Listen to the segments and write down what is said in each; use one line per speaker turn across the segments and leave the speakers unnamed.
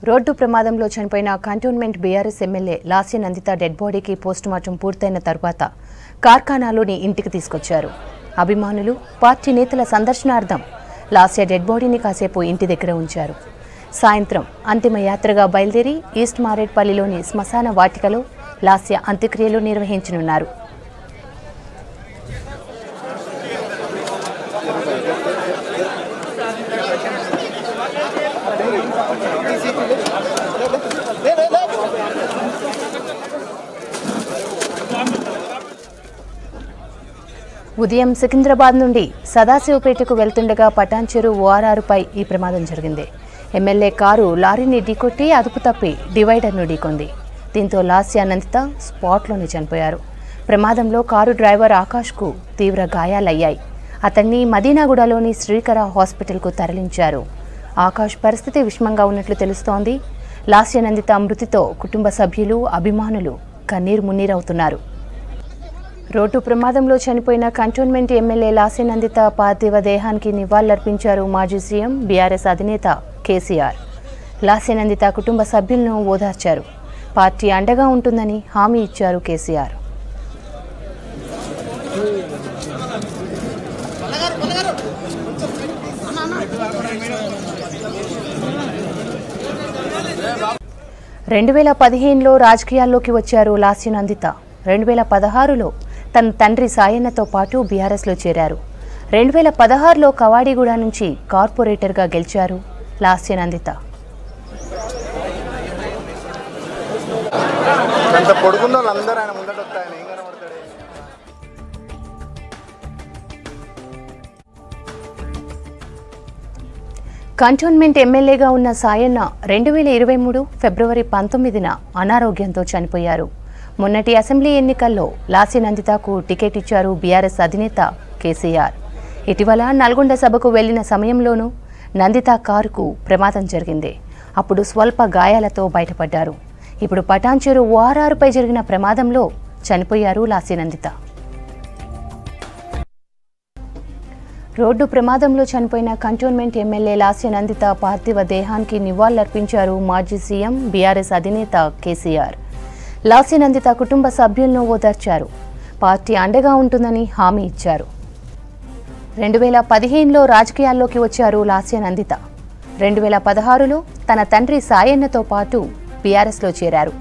Road ప్రమాదంలో చనిపోయిన cantonment BRS MLA Lasya Nanditha dead బాడీకి పోస్టుమార్టం పూర్తయిన తర్వాత కార్ఖానాలోని ఇంటికి తీసుకొచ్చారు. అభిమానులు, పార్టీ నేతల సందర్శనార్థం లాస్య డెడ్ బాడీని కాసేపు ఇంటి దగ్గర ఉంచారు. సాయంత్రం అంతిమ యాత్రగా బయలుదేరి ఈస్ట్ మారేడ్పల్లిలోని శ్మశాన వాటికలో లాస్య అంత్యక్రియలు నిర్వహించనున్నారు. ఉదయం సికింద్రాబాద్ నుండి సదాశివపేటకు వెళ్తుండగా పటాన్చెరు ఓఆర్ఆర్పై ఈ ప్రమాదం జరిగింది. ఎమ్మెల్యే కారు లారీని ఢీకొట్టి అదుపు తప్పి డివైడర్ను ఢీకొంది. దీంతో లాస్య నందిత స్పాట్లోనే చనిపోయారు. ప్రమాదంలో కారు డ్రైవర్ ఆకాష్కు తీవ్ర గాయాలయ్యాయి. అతన్ని మదీనాగూడలోని శ్రీకర హాస్పిటల్కు తరలించారు. ఆకాష్ పరిస్థితి విషమంగా ఉన్నట్లు తెలుస్తోంది. లాస్య నందిత మృతితో కుటుంబ సభ్యులు, అభిమానులు కన్నీరు మున్నీరవుతున్నారు. రోడ్డు ప్రమాదంలో చనిపోయిన కంటోన్మెంట్ ఎమ్మెల్యే లాస్య నందిత పార్థివ దేహానికి నివాళులర్పించారు మాజీ సీఎం, బీఆర్ఎస్ అధినేత కేసీఆర్. లాస్య నందిత కుటుంబ సభ్యులను ఓదార్చారు. పార్టీ అండగా ఉంటుందని హామీ ఇచ్చారు కేసీఆర్. రెండు 2015లో రాజకీయాల్లోకి వచ్చారు లాస్య నందిత. 2016లో తన తండ్రి సాయన్నతో పాటు బీఆర్ఎస్లో చేరారు. 2016లో కవాడిగూడ నుంచి కార్పొరేటర్గా గెలిచారు లాస్య నందిత. కంటోన్మెంట్ ఎమ్మెల్యేగా ఉన్న సాయన్న 2023 ఫిబ్రవరి 19న అనారోగ్యంతో చనిపోయారు. మొన్నటి అసెంబ్లీ ఎన్నికల్లో లాస్య నందితకు టికెట్ ఇచ్చారు బీఆర్ఎస్ అధినేత కేసీఆర్. ఇటీవల నల్గొండ సభకు వెళ్లిన సమయంలోనూ నందిత కారుకు ప్రమాదం జరిగింది. అప్పుడు స్వల్ప గాయాలతో బయటపడ్డారు. ఇప్పుడు పటాన్చెరు ఓఆర్ఆర్పై జరిగిన ప్రమాదంలో చనిపోయారు లాస్య నందిత. రోడ్డు ప్రమాదంలో చనిపోయిన కంటోన్మెంట్ ఎమ్మెల్యే లాస్య నందిత పార్థివ దేహానికి నివాళులర్పించారు మాజీ సీఎం, బీఆర్ఎస్ అధినేత కేసీఆర్. లాస్య నందిత కుటుంబ సభ్యులను ఓదార్చారు. పార్టీ అండగా ఉంటుందని హామీ ఇచ్చారు. 2015లో రాజకీయాల్లోకి వచ్చారు లాస్య నందిత. 2016లో తన తండ్రి సాయన్నతో పాటు బీఆర్ఎస్లో చేరారు.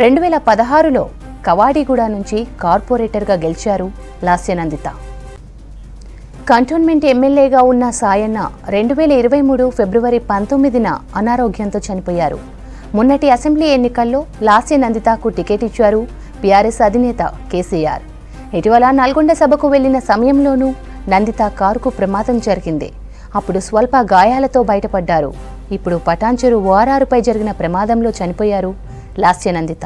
2016లో కవాడిగూడ నుంచి కార్పొరేటర్గా గెలిచారు లాస్య నందిత. కంటోన్మెంట్ ఎమ్మెల్యేగా ఉన్న సాయన్న 2023 ఫిబ్రవరి 19న అనారోగ్యంతో చనిపోయారు. మొన్నటి అసెంబ్లీ ఎన్నికల్లో లాస్య నందితకు టికెట్ ఇచ్చారు బీఆర్ఎస్ అధినేత కేసీఆర్. ఇటీవల నల్గొండ సభకు వెళ్లిన సమయంలోనూ నందిత కారుకు ప్రమాదం జరిగింది. అప్పుడు స్వల్ప గాయాలతో బయటపడ్డారు. ఇప్పుడు పటాన్చెరు ఓఆర్ఆర్పై జరిగిన ప్రమాదంలో చనిపోయారు లాస్య నందిత.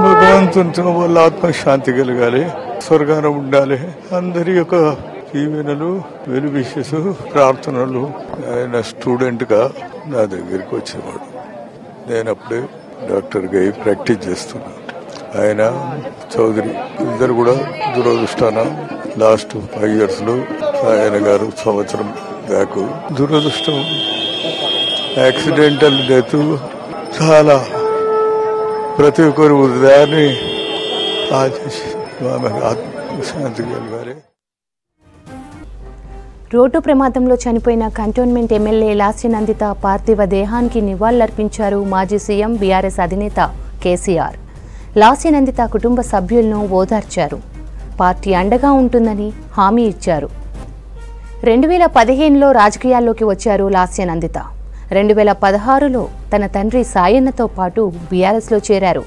భగవంతునితో వాళ్ళ ఆత్మశాంతి కలగాలి, స్వర్గాన ఉండాలి. అందరి యొక్క దీవెనలు, వెల్ విషెస్, ప్రార్థనలు. ఆయన స్టూడెంట్ గా నా దగ్గరికి వచ్చేవాడు. నేను అప్పుడే డాక్టర్ గా ప్రాక్టీస్ చేస్తున్నాను. ఆయన చౌదరి ఇద్దరు కూడా దురదృష్టాన లాస్ట్ 5 years లో ఆయన గారు సంవత్సరం బ్యాక్ దురదృష్టం, యాక్సిడెంటల్ డెత్. చాలా ప్రతి ఒక్కరు హృదయాన్ని ఆత్మశాంతి కలగాలి.
రోడ్డు ప్రమాదంలో చనిపోయిన కంటోన్మెంట్ ఎమ్మెల్యే లాస్య నందిత పార్థివ దేహానికి నివాళులర్పించారు మాజీ సీఎం, బీఆర్ఎస్ అధినేత కేసీఆర్. లాస్య నందిత కుటుంబ సభ్యులను ఓదార్చారు. పార్టీ అండగా ఉంటుందని హామీ ఇచ్చారు. 2015లో రాజకీయాల్లోకి వచ్చారు లాస్య నందిత. 2016లో తన తండ్రి సాయన్నతో పాటు బీఆర్ఎస్లో చేరారు.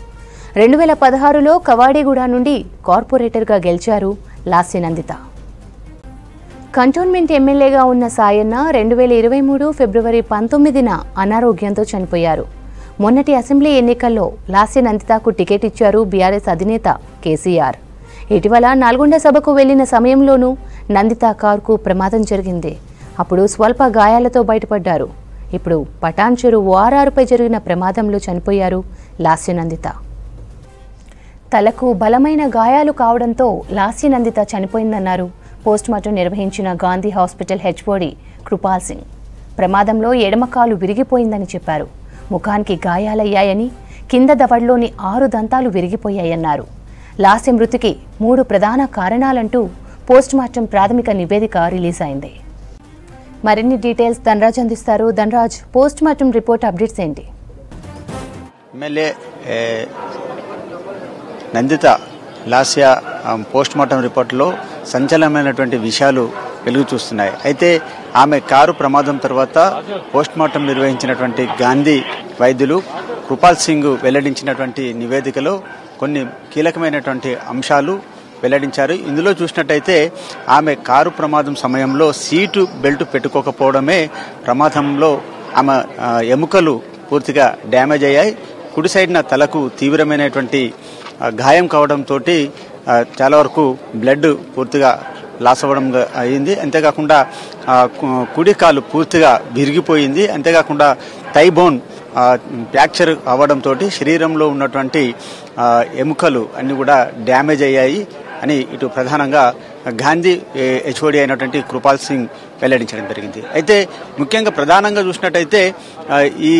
2016లో కవాడిగూడ నుండి కార్పొరేటర్గా గెలిచారు లాస్య నందిత. కంటోన్మెంట్ ఎమ్మెల్యేగా ఉన్న సాయన్న 2023 ఫిబ్రవరి 19న అనారోగ్యంతో చనిపోయారు. మొన్నటి అసెంబ్లీ ఎన్నికల్లో లాస్య నందితకు టికెట్ ఇచ్చారు బీఆర్ఎస్ అధినేత కేసీఆర్. ఇటీవల నల్గొండ సభకు వెళ్లిన సమయంలోనూ నందిత కారుకు ప్రమాదం జరిగింది. అప్పుడు స్వల్ప గాయాలతో బయటపడ్డారు. ఇప్పుడు పటాన్చెరు ఓఆర్ఆర్పై జరిగిన ప్రమాదంలో చనిపోయారు లాస్య నందిత. తలకు బలమైన గాయాలు కావడంతో లాస్య నందిత చనిపోయిందన్నారు పోస్టుమార్టం నిర్వహించిన గాంధీ హాస్పిటల్ హెచ్ఓడి కృపాల్ సింగ్ ప్రమాదంలో ఎడమ కాలు విరిగిపోయిందని చెప్పారు. ముఖానికి గాయాలయ్యాయని, కింద దవడలోని 6 దంతాలు విరిగిపోయాయన్నారు. లాస్య మృతికి 3 ప్రధాన కారణాలంటూ పోస్టుమార్టం ప్రాథమిక నివేదిక రిలీజ్ అయింది. మరిన్ని డీటెయిల్స్ ధనరాజ్ అందిస్తారు. ధనరాజ్, పోస్టుమార్టం రిపోర్ట్ అప్డేట్స్ ఏంటి?
ఎమ్మెల్యే నందిత లాస్య పోస్టుమార్టం రిపోర్టులో సంచలనమైనటువంటి విషయాలు వెలుగు చూస్తున్నాయి. అయితే ఆమె కారు ప్రమాదం తర్వాత పోస్టుమార్టం నిర్వహించినటువంటి గాంధీ వైద్యులు కృపాల్ సింగ్ వెల్లడించినటువంటి నివేదికలో కొన్ని కీలకమైనటువంటి అంశాలు వెల్లడించారు. ఇందులో చూసినట్టయితే ఆమె కారు ప్రమాదం సమయంలో సీటు బెల్ట్ పెట్టుకోకపోవడమే ప్రమాదంలో ఆమె ఎముకలు పూర్తిగా డ్యామేజ్ అయ్యాయి. కుడి సైడ్న తలకు తీవ్రమైనటువంటి గాయం కావడంతో చాలా వరకు బ్లడ్ పూర్తిగా లాస్ అవ్వడం అయింది. అంతేకాకుండా కుడి కాలు పూర్తిగా విరిగిపోయింది. అంతేకాకుండా థై బోన్ ఫ్రాక్చర్ అవ్వడంతో శరీరంలో ఉన్నటువంటి ఎముకలు అన్ని కూడా డ్యామేజ్ అయ్యాయి అని ఇటు ప్రధానంగా గాంధీ హెచ్ఓడి అయినటువంటి కృపాల్ సింగ్ వెల్లడించడం జరిగింది. అయితే ముఖ్యంగా ప్రధానంగా చూసినట్టయితే ఈ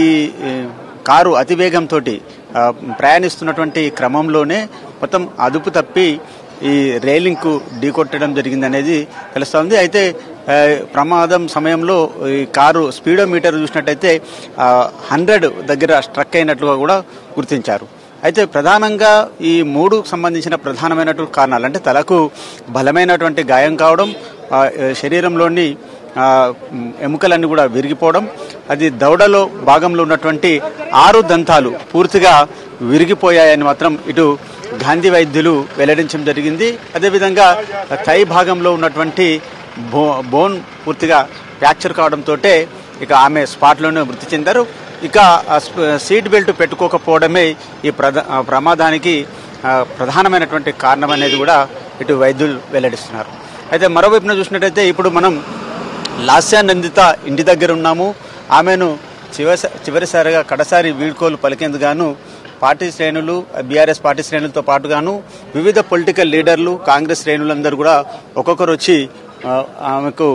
కారు అతివేగంతో ప్రయాణిస్తున్నటువంటి క్రమంలోనే మొత్తం అదుపు తప్పి ఈ రైలింగ్కు ఢీకొట్టడం జరిగిందనేది తెలుస్తోంది. అయితే ప్రమాదం సమయంలో ఈ కారు స్పీడోమీటర్ చూసినట్టయితే 100 దగ్గర స్ట్రక్ అయినట్లుగా కూడా గుర్తించారు. అయితే ప్రధానంగా ఈ 3కు సంబంధించిన ప్రధానమైనటువంటి కారణాలు అంటే తలకు బలమైనటువంటి గాయం కావడం, శరీరంలోని ఎముకలన్నీ కూడా విరిగిపోవడం, అది దవడలో భాగంలో ఉన్నటువంటి 6 దంతాలు పూర్తిగా విరిగిపోయాయని మాత్రం ఇటు గాంధీ వైద్యులు వెల్లడించడం జరిగింది. అదేవిధంగా థై భాగంలో ఉన్నటువంటి బోన్ పూర్తిగా ఫ్రాక్చర్ కావడంతో ఇక ఆమె స్పాట్లోనే మృతి చెందారు. ఇక సీట్ బెల్ట్ పెట్టుకోకపోవడమే ఈ ప్రమాదానికి ప్రధానమైనటువంటి కారణం అనేది కూడా ఇటు వైద్యులు వెల్లడిస్తున్నారు. అయితే మరోవైపున చూసినట్టయితే ఇప్పుడు మనం లాస్య నందిత ఇంటి దగ్గర ఉన్నాము. ఆమెను చివరిసారిగా కడసారి వీడ్కోలు పలికేందుకు గాను పార్టీ శ్రేణులు, బీఆర్ఎస్ పార్టీ శ్రేణులతో పాటుగాను వివిధ పొలిటికల్ లీడర్లు, కాంగ్రెస్ శ్రేణులందరూ కూడా ఒక్కొక్కరు వచ్చి ఆమెకు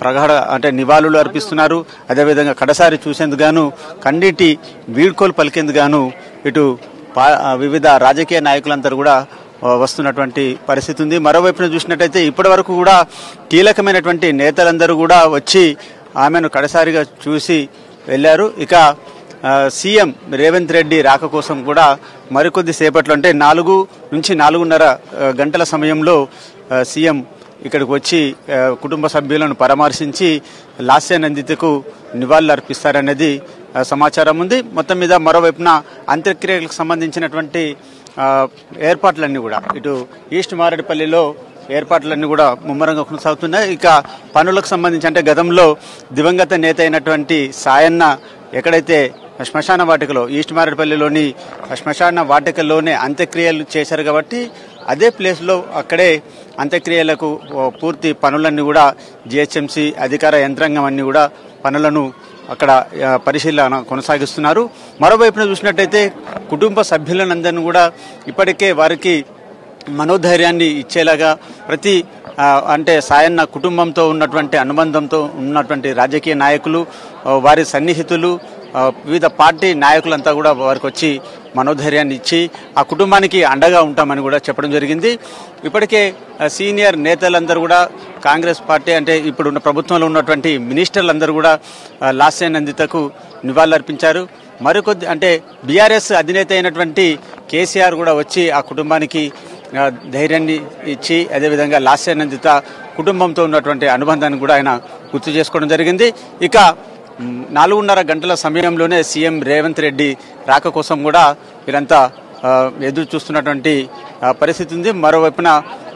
ప్రగాఢ అంటే నివాళులు అర్పిస్తున్నారు. అదేవిధంగా కడసారి చూసేందుకు గాను కన్నీటి వీడ్కోలు పలికేందుకు గాను ఇటు వివిధ రాజకీయ నాయకులందరూ కూడా వస్తున్నటువంటి పరిస్థితి ఉంది. మరోవైపున చూసినట్టయితే ఇప్పటి వరకు కూడా కీలకమైనటువంటి నేతలందరూ కూడా వచ్చి ఆమెను కడసారిగా చూసి వెళ్లారు. ఇక సీఎం రేవంత్ రెడ్డి రాక కోసం కూడా మరికొద్ది సేపట్లో అంటే 4 నుంచి 4:30 గంటల సమయంలో సీఎం ఇక్కడికి వచ్చి కుటుంబ సభ్యులను పరామర్శించి లాస్య నందితకు నివాళులు అర్పిస్తారనేది సమాచారం ఉంది. మొత్తం మీద మరోవైపున అంత్యక్రియలకు సంబంధించినటువంటి ఏర్పాట్లన్నీ కూడా ఇటు ఈస్ట్ మారేడుపల్లిలో ఏర్పాట్లన్నీ కూడా ముమ్మరంగా కొనసాగుతున్నాయి. ఇక పనులకు సంబంధించి అంటే గతంలో దివంగత నేత అయినటువంటి సాయన్న ఎక్కడైతే శ్మశాన వాటికలో ఈస్ట్ మారేడుపల్లిలోని శ్మశాన వాటికలోనే అంత్యక్రియలు చేశారు కాబట్టి అదే ప్లేస్లో అక్కడే అంత్యక్రియలకు పూర్తి పనులన్నీ కూడా జిహెచ్ఎంసీ అధికార యంత్రాంగం అన్ని కూడా పనులను అక్కడ పరిశీలన కొనసాగిస్తున్నారు. మరోవైపున చూసినట్టయితే కుటుంబ సభ్యులందరినీ కూడా ఇప్పటికే వారికి మనోధైర్యాన్ని ఇచ్చేలాగా ప్రతి అంటే సాయన్న కుటుంబంతో ఉన్నటువంటి అనుబంధంతో ఉన్నటువంటి రాజకీయ నాయకులు, వారి సన్నిహితులు, వివిధ పార్టీ నాయకులంతా కూడా వారికి వచ్చి మనోధైర్యాన్ని ఇచ్చి ఆ కుటుంబానికి అండగా ఉంటామని కూడా చెప్పడం జరిగింది. ఇప్పటికే సీనియర్ నేతలందరూ కూడా కాంగ్రెస్ పార్టీ అంటే ఇప్పుడున్న ప్రభుత్వంలో ఉన్నటువంటి మినిస్టర్లందరూ కూడా లాస్య నందితకు నివాళులర్పించారు. మరికొద్ది అంటే బీఆర్ఎస్ అధినేత అయినటువంటి కేసీఆర్ కూడా వచ్చి ఆ కుటుంబానికి ధైర్యాన్ని ఇచ్చి అదేవిధంగా లాస్య నందిత కుటుంబంతో ఉన్నటువంటి అనుబంధాన్ని కూడా ఆయన గుర్తు చేసుకోవడం జరిగింది. ఇక 4:30 గంటల సమయంలోనే సీఎం రేవంత్ రెడ్డి రాక కోసం కూడా వీరంతా ఎదురు చూస్తున్నటువంటి పరిస్థితి ఉంది. మరోవైపున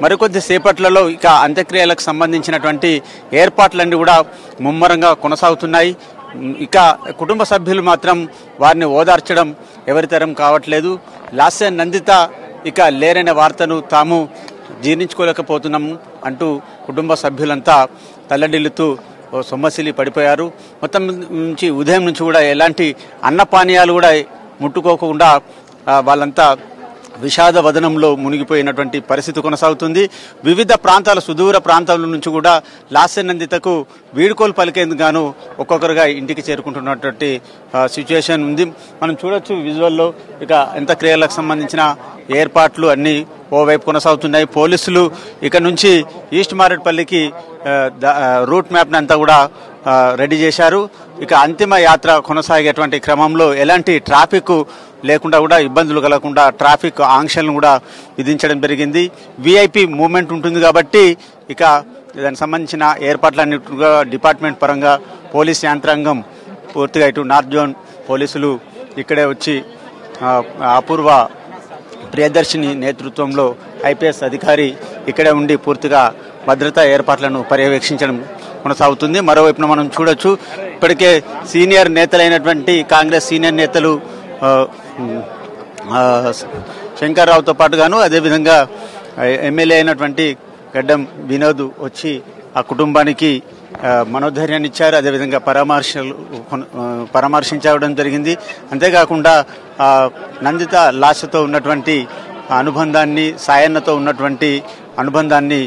మరికొద్ది సేపట్లలో ఇక అంత్యక్రియలకు సంబంధించినటువంటి ఏర్పాట్లన్నీ కూడా ముమ్మరంగా కొనసాగుతున్నాయి. ఇక కుటుంబ సభ్యులు మాత్రం వారిని ఓదార్చడం ఎవరితరం కావట్లేదు. లాస్య నందిత ఇక లేరనే వార్తను తాము జీర్ణించుకోలేకపోతున్నాము అంటూ కుటుంబ సభ్యులంతా తల్లడిల్లుతూ సొమ్మసిలి పడిపోయారు. మొత్తం నుంచి ఉదయం నుంచి కూడా ఎలాంటి అన్నపానీయాలు కూడా ముట్టుకోకుండా వాళ్ళంతా విషాద వదనంలో మునిగిపోయినటువంటి పరిస్థితి కొనసాగుతుంది. వివిధ ప్రాంతాల సుదూర ప్రాంతాల నుంచి కూడా లాస్య నందితకు వీడ్కోలు పలికేందుకు గాను ఒక్కొక్కరుగా ఇంటికి చేరుకుంటున్నటువంటి సిచ్యువేషన్ ఉంది. మనం చూడొచ్చు విజువల్లో ఇక ఎంత క్రియలకు సంబంధించిన ఏర్పాట్లు అన్ని ఓవైపు కొనసాగుతున్నాయి. పోలీసులు ఇక్కడ నుంచి ఈస్ట్ మారేడుపల్లికి రూట్ మ్యాప్ని అంతా కూడా రెడీ చేశారు. ఇక అంతిమ యాత్ర కొనసాగేటువంటి క్రమంలో ఎలాంటి ట్రాఫిక్ లేకుండా కూడా ఇబ్బందులు కలగకుండా ట్రాఫిక్ ఆంక్షలను కూడా విధించడం జరిగింది. విఐపి మూవ్మెంట్ ఉంటుంది కాబట్టి ఇక దానికి సంబంధించిన ఏర్పాట్లన్నిటిగా డిపార్ట్మెంట్ పరంగా పోలీస్ యంత్రాంగం పూర్తిగా ఇటు నార్త్ జోన్ పోలీసులు ఇక్కడే వచ్చి అపూర్వ ప్రియదర్శిని నేతృత్వంలో ఐపీఎస్ అధికారి ఇక్కడే ఉండి పూర్తిగా భద్రతా ఏర్పాట్లను పర్యవేక్షించడం కొనసాగుతుంది. మరోవైపున మనం చూడొచ్చు ఇప్పటికే సీనియర్ నేతలైనటువంటి కాంగ్రెస్ సీనియర్ నేతలు శంకర్రావుతో పాటుగాను అదేవిధంగా ఎమ్మెల్యే అయినటువంటి గడ్డం వినోద్ వచ్చి ఆ కుటుంబానికి మనోధైర్యాన్ని ఇచ్చారు. అదేవిధంగా పరామర్శించడం జరిగింది. అంతేకాకుండా నందిత లాస్యతో ఉన్నటువంటి అనుబంధాన్ని, సాయన్నతో ఉన్నటువంటి అనుబంధాన్ని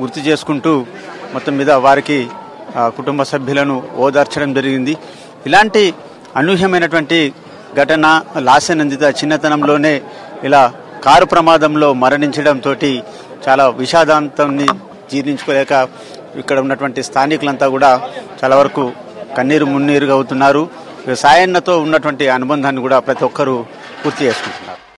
గుర్తు చేసుకుంటూ మొత్తం మీద వారికి కుటుంబ సభ్యులను ఓదార్చడం జరిగింది. ఇలాంటి అనూహ్యమైనటువంటి ఘటన లాస్య నందిత చిన్నతనంలోనే ఇలా కారు ప్రమాదంలో మరణించడంతో చాలా విషాదాంతాన్ని జీర్ణించుకోలేక ఇక్కడ ఉన్నటువంటి స్థానికులంతా కూడా చాలా వరకు కన్నీరు మున్నీరుగా అవుతున్నారు. సాయన్నతో ఉన్నటువంటి అనుబంధాన్ని కూడా ప్రతి ఒక్కరూ పూర్తి చేసుకుంటున్నారు.